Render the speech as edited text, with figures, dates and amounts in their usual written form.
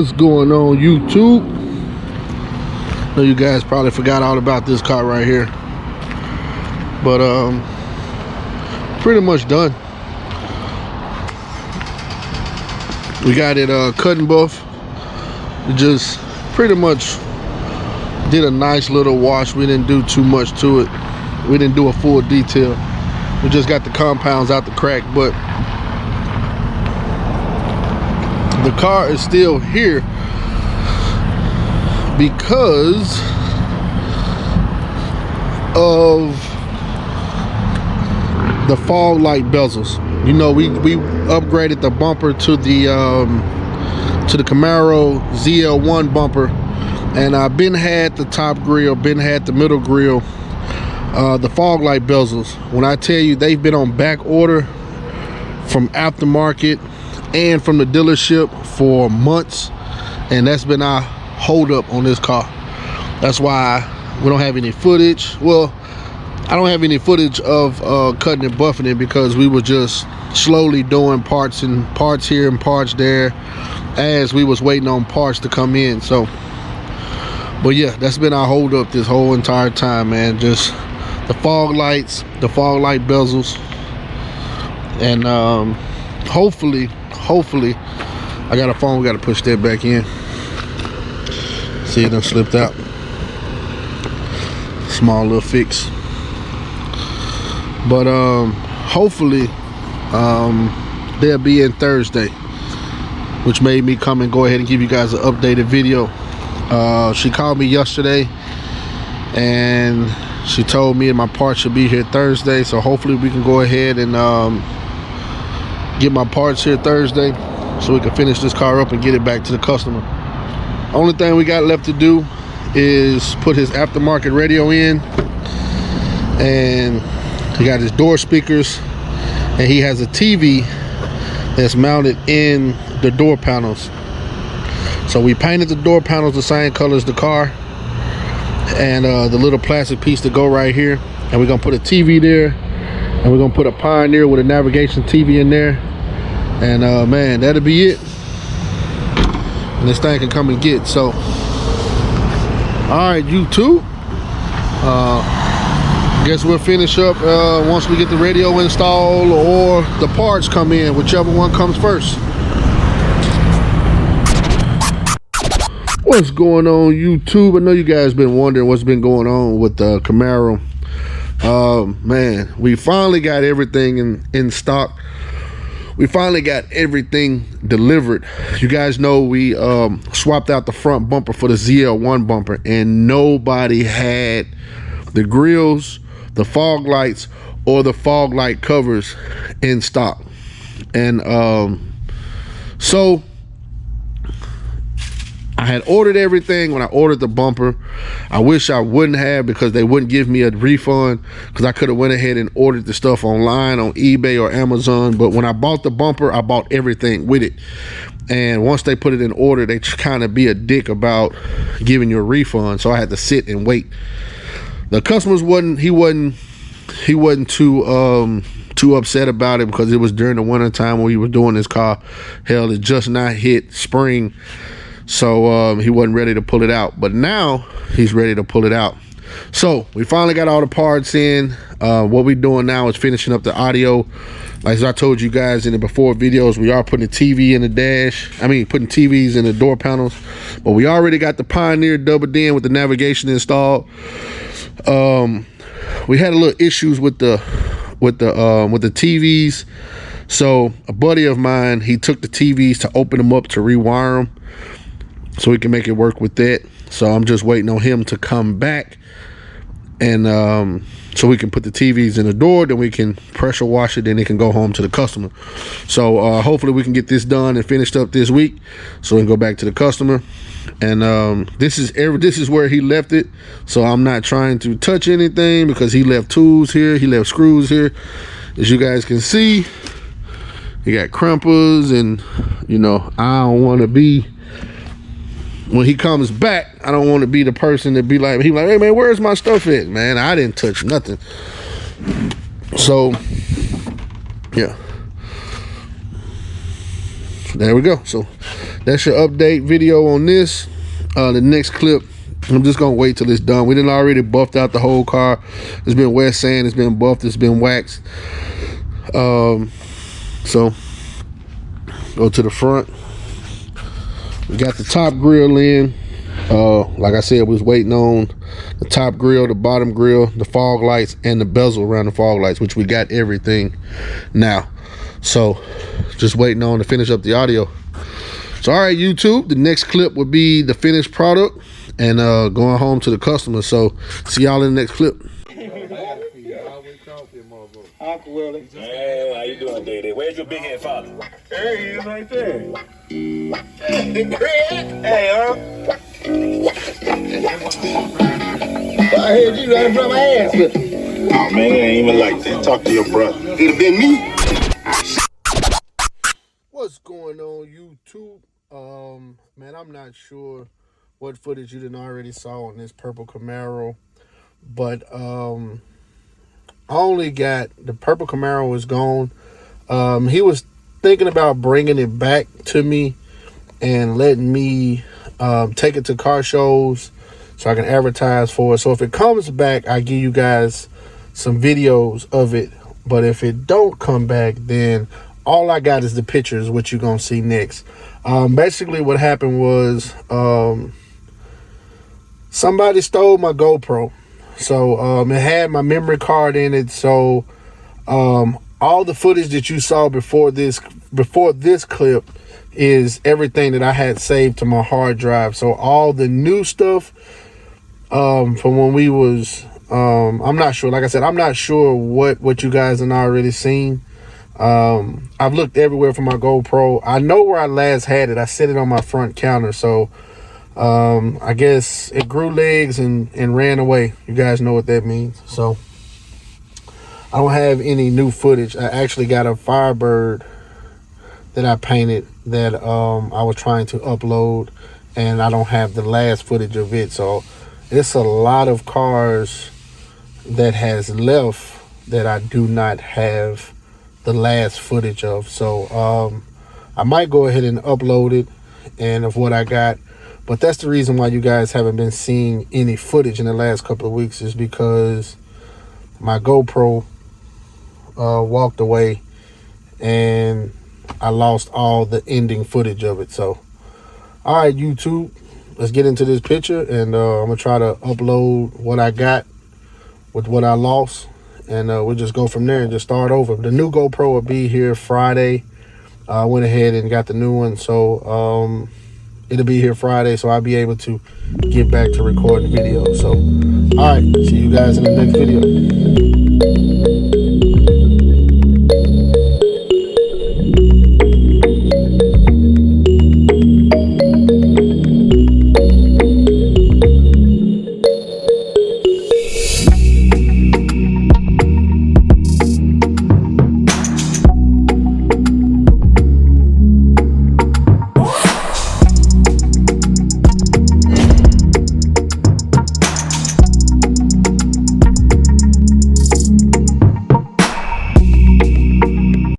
What's going on, YouTube? I know you guys probably forgot all about this car right here, but pretty much done. We got it cut and buff. We just pretty much did a nice little wash. We didn't do too much to it. We didn't do a full detail. We just got the compounds out the crack, but the car is still here because of the fog light bezels. You know, we upgraded the bumper to the Camaro ZL1 bumper, and I've been had the top grill, been had the middle grill, the fog light bezels. When I tell you, they've been on back order from aftermarket and from the dealership for months, and that's been our hold up on this car. That's why we don't have any footage. Well, I don't have any footage of cutting and buffing it because we were just slowly doing parts here and parts there as we was waiting on parts to come in. So, but yeah, that's been our hold up this whole entire time, man. Just the fog lights, the fog light bezels, and hopefully I got a phone. We got to push that back in. See, it done slipped out. Small little fix, but hopefully they'll be in Thursday, which made me come and go ahead and give you guys an updated video. She called me yesterday and she told me my parts should be here Thursday, so hopefully we can go ahead and get my parts here Thursday so we can finish this car up and get it back to the customer. Only thing we got left to do is put his aftermarket radio in, and he got his door speakers, and he has a TV that's mounted in the door panels. So we painted the door panels the same color as the car, and the little plastic piece to go right here, and we're gonna put a TV there, and we're gonna put a Pioneer with a navigation TV in there, and man, that'll be it. And this thing can come and get. So all right, YouTube, guess we'll finish up once we get the radio installed or the parts come in, whichever one comes first. What's going on, YouTube? I know you guys been wondering what's been going on with the Camaro. Man, we finally got everything in stock. We finally got everything delivered. You guys know we swapped out the front bumper for the ZL1 bumper, and nobody had the grills, the fog lights, or the fog light covers in stock. And so I had ordered everything when I ordered the bumper. I wish I wouldn't have, because they wouldn't give me a refund, because I could have went ahead and ordered the stuff online on eBay or Amazon. But when I bought the bumper, I bought everything with it. And once they put it in order, they kind of be a dick about giving you a refund. So I had to sit and wait. The customers wasn't too upset about it, because it was during the winter time when we were doing this car. Hell, it just not hit spring. So he wasn't ready to pull it out, but now he's ready to pull it out. So we finally got all the parts in. What we're doing now is finishing up the audio. Like as I told you guys in the before videos, we are putting a TV in the dash. I mean, putting TVs in the door panels. But we already got the Pioneer double in with the navigation installed. We had a little issues with the TVs. So a buddy of mine, he took the TVs to open them up to rewire them, so we can make it work with that. So I'm just waiting on him to come back, and so we can put the TVs in the door, then we can pressure wash it, then it can go home to the customer. So hopefully we can get this done and finished up this week, so we can go back to the customer. And this is where he left it, so I'm not trying to touch anything, because he left tools here, he left screws here. As you guys can see, he got crumpers, and you know, I don't want to be, when he comes back, I don't want to be the person that be like, he like, hey man, where's my stuff at? Man, I didn't touch nothing. So yeah, there we go. So that's your update video on this. The next clip, I'm just gonna wait till it's done. We done already buffed out the whole car. It's been wet sand, it's been buffed, it's been waxed. So go to the front. We got the top grill in. Like I said, we was waiting on the top grill, the bottom grill, the fog lights, and the bezel around the fog lights, which we got everything now. So just waiting on to finish up the audio. So all right, YouTube, the next clip will be the finished product and going home to the customer. So see y'all in the next clip. Uncle Willie. Hey, how you doing, Daddy? Where's your big head father? There he is, right there. Hey, I heard you running from my ass with me. Oh, man, it ain't even like that. Talk to your brother. It'd have been me. What's going on, YouTube? Man, I'm not sure what footage you done already saw on this purple Camaro, but I only got the purple Camaro is gone. He was thinking about bringing it back to me and letting me take it to car shows so I can advertise for it. So if it comes back, I give you guys some videos of it. But if it don't come back, then all I got is the pictures, which you're gonna see next. Basically what happened was somebody stole my GoPro. So it had my memory card in it. So all the footage that you saw before this clip is everything that I had saved to my hard drive. So all the new stuff from when we was I'm not sure, like I said, I'm not sure what you guys have already seen. I've looked everywhere for my GoPro. I know where I last had it. I set it on my front counter. So I guess it grew legs and ran away. You guys know what that means. So I don't have any new footage. I actually got a Firebird that I painted that I was trying to upload, and I don't have the last footage of it. So it's a lot of cars that has left that I do not have the last footage of. So I might go ahead and upload it and of what I got. But that's the reason why you guys haven't been seeing any footage in the last couple of weeks, is because my GoPro walked away and I lost all the ending footage of it. So all right, YouTube, let's get into this picture, and I'm gonna try to upload what I got with what I lost, and we'll just go from there and just start over. The new GoPro will be here Friday. I went ahead and got the new one, so it'll be here Friday, so I'll be able to get back to recording video. So all right, see you guys in the next video.